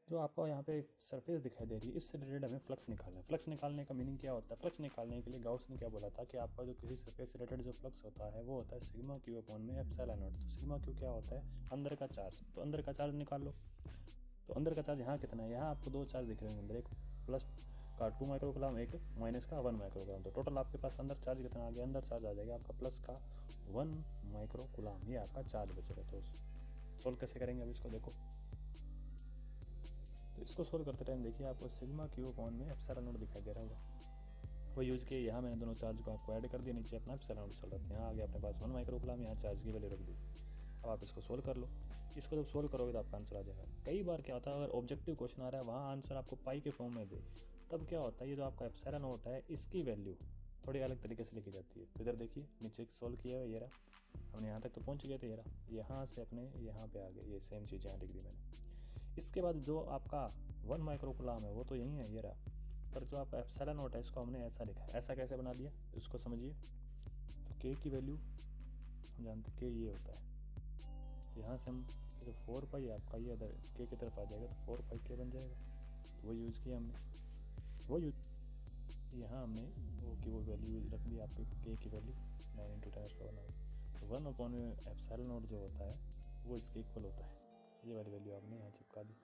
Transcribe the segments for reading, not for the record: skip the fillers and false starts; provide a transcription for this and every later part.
जो आपको यहाँ पे एक सरफेस दिखाई दे रही है, इससे रिलेटेड हमें फ्लक्स निकालना है। फ्लक्स निकालने का मीनिंग क्या होता है? फ्लक्स निकालने के लिए गाउस ने क्या बोला था कि आपका जो किसी सरफेस से रिलेटेड जो फ्लक्स होता है वो होता है सिग्मा क्यू अपॉन में एप्सिलॉन नॉट। तो सिग्मा क्यू क्या होता है? अंदर का चार्ज। तो अंदर का चार्ज निकाल लो। तो अंदर का चार्ज यहाँ कितना है? यहाँ आपको दो चार्ज दिख रहे हैं अंदर, एक प्लस का 2 माइक्रोकुलाम, एक माइनस का 1 माइक्रोकुलाम। तो टोटल आपके पास अंदर चार्ज कितना आ गया? अंदर चार्ज आ जाएगा आपका प्लस का 1 माइक्रोकुलाम। ये आपका चार्ज बचेगा। तो सोल्व कैसे करेंगे अब इसको देखो। तो इसको सोल्व करते टाइम देखिए आपको सिग्मा क्यू अपॉन में एप्सिलॉन नॉट दिखाई दे रहा होगा। वो यूज़ किए, यहाँ मैंने दोनों चार्ज को आपको ऐड कर दिया, नीचे अपना एप्सिलॉन नॉट चल रहा था। यहाँ आ गया अपने पास 1 माइक्रोकुलाम, यहाँ चार्ज की वैल्यू रख दी। अब आप इसको सोल्व कर लो। इसको जब सोल्व करोगे तो आपका आंसर आ जाएगा। कई बार क्या होता है, अगर ऑब्जेक्टिव क्वेश्चन आ रहा है वहाँ आंसर आपको पाई के फॉर्म में दे, तब क्या होता है, ये जो आपका एप्सिलॉन नॉट है इसकी वैल्यू थोड़ी अलग तरीके से लिखी जाती है। तो इधर देखिए नीचे सोल्व किया हुआ ये रहा, हमने यहाँ तक तो पहुँच गए थे। ये रहा, यहाँ से अपने यहाँ पे आ गए, ये सेम चीज़ यहाँ लिख दी मैंने। इसके बाद जो आपका 1 माइक्रोकुलाम है वो तो यही है, ये रहा। पर जो आपका एप्सिलॉन नॉट है इसको हमने ऐसा लिखा है। ऐसा कैसे बना दिया इसको समझिए। तो के की वैल्यू हम जानते हैं, के ये होता है। तो यहाँ से हम जो 4 पाई आपका ये अदर के की तरफ आ जाएगा, तो 4 पाई के बन जाएगा। तो वो यूज़ किया हमने, वो यूज यहाँ हमने वो की वो वैल्यू रख दी आपकी के की वैल्यू 9 इंटू 10⁻⁹। तो 1 अपॉन एप्सिलॉन नॉट जो होता है वो इसके इक्वल होता है। ये वाली वैल्यू आपने यहाँ चिपका दी।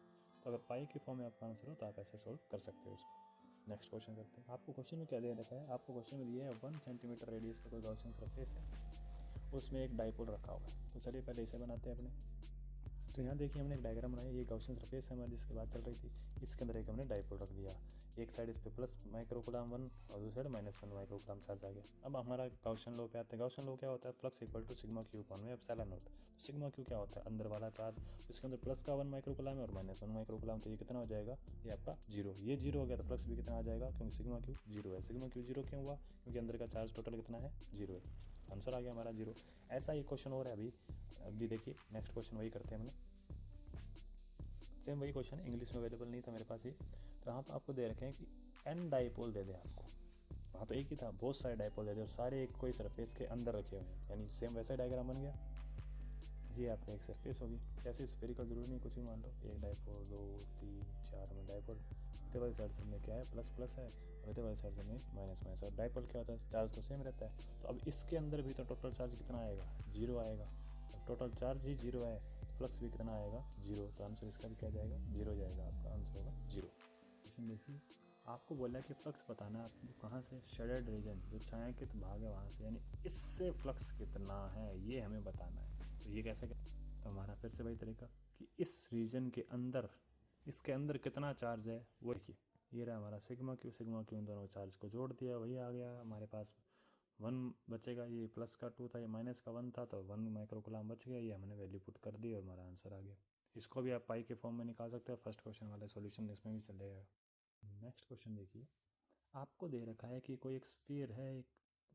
तो अगर पाई के फॉर्म में आपका आंसर हो तो आप ऐसे सोल्व कर सकते हो इसको। नेक्स्ट क्वेश्चन करते हैं। आपको क्वेश्चन में क्या दे रखा है? आपको क्वेश्चन में दिया है 1 सेंटीमीटर रेडियस का कोई गॉसियन सरफेस है, उसमें एक डाइपोल रखा हुआ है। तो चलिए पहले इसे बनाते हैं अपने। तो यहाँ देखिए हमने एक डायग्राम बनाया, ये गॉसियन सरफेस है हमारी जिसकी बात चल रही थी। इसके अंदर एक हमने डाइपोल रख दिया, एक साइड इस पे प्लस माइक्रोकुलाम 1 और दूसरी साइड -1 माइक्रोकुलाम चार्ज आ गया। अब हमारा गॉसियन लॉ पे आते हैं। गॉसियन लॉ क्या होता है? Flux equal to sigma Q upon में एप्सिलॉन नॉट। तो सिग्मा क्यू क्या होता है? अंदर वाला चार्ज, इसके अंदर प्लस का 1 माइक्रोकुलाम है और -1 माइक्रोकुलाम। तो ये कितना हो जाएगा? ये आपका जीरो। ये जीरो हो गया तो फ्लक्स भी कितना आ जाएगा? क्योंकि सिग्मा क्यू जीरो है। सिग्मा क्यू जीरो क्यों हुआ? क्योंकि अंदर का चार्ज टोटल कितना है? जीरो है। आंसर आ गया हमारा जीरो। ऐसा ही क्वेश्चन और है अभी देखिए नेक्स्ट क्वेश्चन वही करते हैं हमने। सेम वही क्वेश्चन है, इंग्लिश में अवेलेबल नहीं था मेरे पास ये। तो यहाँ पर आपको दे रखे हैं कि एन डाइपोल दे दें आपको। वहाँ तो एक ही था, बहुत सारे डाइपोल दे दे और सारे एक कोई सरफेस के अंदर रखे हुए हैं, यानी सेम वैसा डायग्राम बन गया। ये आपका एक सरफेस होगी, जैसे स्फेरिकल जरूरी नहीं, कुछ भी मान लो। एक डाइपोल, 2 3 4 में डाइपोल। इतने वाले साइड से में क्या है? प्लस प्लस है, और इतने वाले साइड से में माइनस माइनस। और डाइपोल क्या होता है? चार्ज तो सेम रहता है। तो अब इसके अंदर भी तो टोटल चार्ज कितना आएगा? जीरो आएगा। टोटल चार्ज ही जीरो है, फ्लक्स भी कितना आएगा? जीरो। तो आंसर इसका भी क्या जाएगा? जीरो जाएगा। आपका आंसर होगा जीरो। क्वेश्चन देखिए, आपको बोला है कि फ्लक्स बताना है आपको कहाँ से? शेडेड रीजन, जो छायांकित भाग है वहाँ से, यानी इससे फ्लक्स कितना है ये हमें बताना है। तो ये कैसे तो हमारा फिर से वही तरीका कि इस रीजन के अंदर, इसके अंदर कितना चार्ज है वो देखिए। ये रहा हमारा sigma Q. Sigma Q in दोनों चार्ज को जोड़ दिया, वही आ गया हमारे पास। 1 बचेगा, ये प्लस का 2 था, ये माइनस का 1 था, तो 1 माइक्रोकुलाम बच गया। ये हमने वैल्यू पुट कर दी और हमारा आंसर आ गया। इसको भी आप पाई के फॉर्म में निकाल सकते हो। फर्स्ट क्वेश्चन वाला सॉल्यूशन इसमें भी चलेगा। नेक्स्ट क्वेश्चन देखिए, आपको दे रखा है कि कोई एक स्फीयर है, एक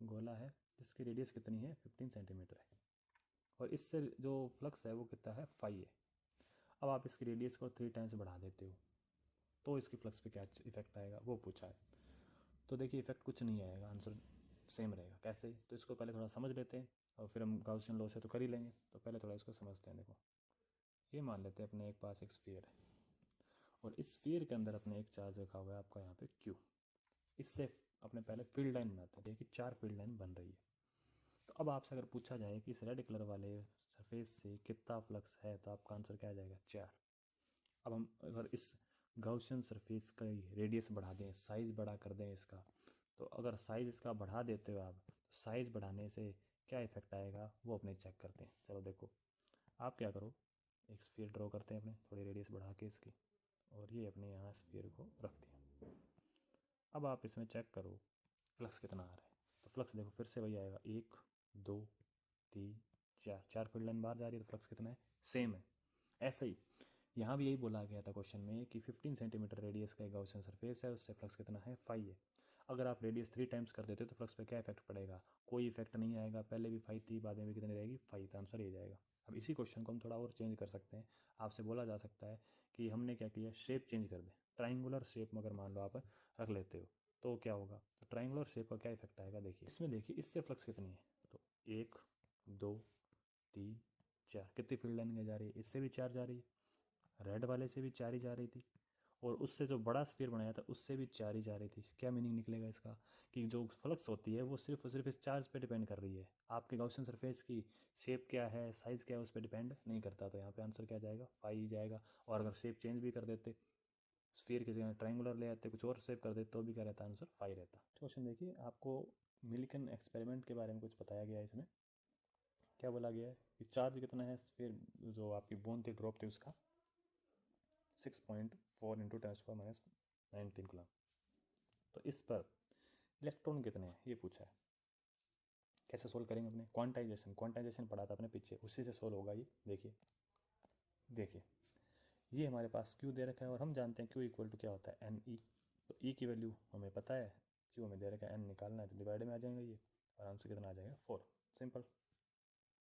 गोला है जिसकी रेडियस कितनी है? 15 सेंटीमीटर है, और इससे जो फ्लक्स है वो कितना है? 5 है। अब आप इसकी रेडियस को 3 टाइम्स बढ़ा देते हो तो इसकी फ्लक्स पे क्या इफेक्ट आएगा वो पूछा है। तो देखिए इफेक्ट कुछ नहीं आएगा, आंसर सेम रहेगा। कैसे? तो इसको पहले थोड़ा समझ लेते हैं और फिर हम गाउसियन लॉ से तो कर ही लेंगे। तो पहले थोड़ा इसको समझते हैं। देखो, ये मान लेते हैं अपने एक पास एक स्फीयर है, और इस स्फीयर के अंदर अपने एक चार्ज रखा हुआ है आपका यहाँ पे क्यू। इससे अपने पहले फील्ड लाइन बनाते हैं। देखिए 4 फील्ड लाइन बन रही है। तो अब आपसे अगर पूछा जाए कि इस रेड कलर वाले सरफेस से कितना फ्लक्स है, तो आपका आंसर क्या आ जाएगा? 4। अब हम अगर इस गाउसियन सरफेस का रेडियस बढ़ा दें, साइज़ बड़ा कर दें इसका, तो अगर साइज़ इसका बढ़ा देते हो आप, तो साइज़ बढ़ाने से क्या इफेक्ट आएगा वो अपने चेक करते हैं। चलो देखो, आप क्या करो, एक स्फीयर ड्रॉ करते हैं अपने, थोड़ी रेडियस बढ़ा के इसकी, और ये अपने यहाँ स्फीयर को रख दिया। अब आप इसमें चेक करो फ्लक्स कितना आ रहा है। तो फ्लक्स देखो फिर से वही आएगा, 1 2 3 4। 4 फील्ड लाइन बाहर जा रही है तो फ्लक्स कितना है? सेम है। ऐसे ही यहाँ भी यही बोला गया था क्वेश्चन में कि 15 सेंटीमीटर रेडियस का एक गाउसियन सरफेस है, उससे फ्लक्स कितना है? 5 है। अगर आप रेडियस 3 टाइम्स कर देते हो तो फ्लक्स पे क्या इफेक्ट पड़ेगा? कोई इफेक्ट नहीं आएगा। पहले भी 5 थी, बाद में भी कितनी रहेगी? 5। तो आंसर ये जाएगा। अब इसी क्वेश्चन को हम थोड़ा और चेंज कर सकते हैं। आपसे बोला जा सकता है कि हमने क्या किया, शेप चेंज कर दें। ट्राइंगुलर शेप में अगर मान लो आप रख लेते हो तो क्या होगा? तो ट्राइंगुलर शेप का क्या इफेक्ट आएगा देखिए। इसमें देखिए इससे फ्लक्स कितनी है? तो 1 2 3 4। कितनी फील्ड लाइन जा रही है? इससे भी 4 जा रही है। रेड वाले से भी 4 ही जा रही थी, और उससे जो बड़ा स्फीयर बनाया था उससे भी 4 ही जा रही थी। क्या मीनिंग निकलेगा इसका, कि जो फ्लक्स होती है वो सिर्फ और सिर्फ इस चार्ज पे डिपेंड कर रही है। आपके गॉसियन सरफेस की शेप क्या है, साइज़ क्या है, उस पर डिपेंड नहीं करता। तो यहाँ पे आंसर क्या जाएगा, फाई ही जाएगा। और अगर शेप चेंज भी कर देते, स्फीयर की जगह ट्रायंगुलर ले आते, कुछ और शेप कर देते, तो भी क्या रहता, आंसर फाई रहता। क्वेश्चन देखिए, आपको मिल्किन एक्सपेरिमेंट के बारे में कुछ बताया गया है। इसमें क्या बोला गया है कि चार्ज कितना है, फिर जो आपकी बोन थी, ड्रॉप थी, उसका 6.4 इंटू 10⁻19 कूलम। तो इस पर इलेक्ट्रॉन कितने हैं ये पूछा है। कैसे सोल्व करेंगे अपने, क्वांटाइजेशन पढ़ा था अपने पीछे, उसी से सोल्व होगा ये। देखिए देखिए, ये हमारे पास क्यू दे रखा है, और हम जानते हैं क्यू इक्वल टू क्या होता है, एन ई। तो ई की वैल्यू हमें पता है, क्यू हमें दे रखा है, एन निकालना है, तो डिवाइड में आ जाएगा ये, और आंसर कितना आ जाएगा, 4। सिंपल।